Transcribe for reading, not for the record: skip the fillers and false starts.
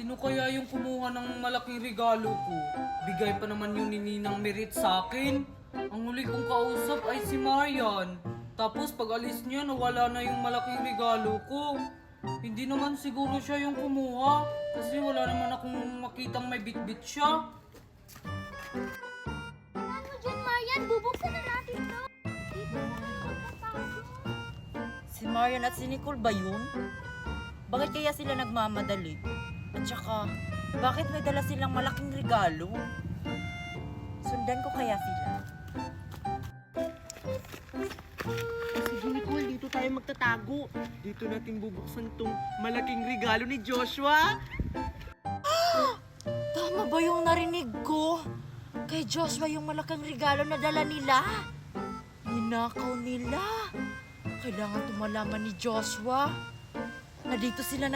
Sino kaya yung kumuha ng malaking regalo ko? Bigay pa naman yung ni Ninang Merit sa akin. Ang huli kong kausap ay si Marian. Tapos pag alis niya, nawala na yung malaking regalo ko. Hindi naman siguro siya yung kumuha. Kasi wala naman akong makitang may bitbit siya. Ano dyan, Marian? Bubuksan na natin to. Dito na magtatago. Si Marian at si Nicole ba yun? Bakit kaya sila nagmamadali? At saka, bakit may dala silang malaking regalo? Sundan ko kaya sila. Sige Nicole, dito tayo magtatago. Dito natin bubuksan tong malaking regalo ni Joshua. Tama ba yung narinig ko? Kay Joshua yung malaking regalo na dala nila. Ninakaw nila. Kailangan tumalaman ni Joshua na dito sila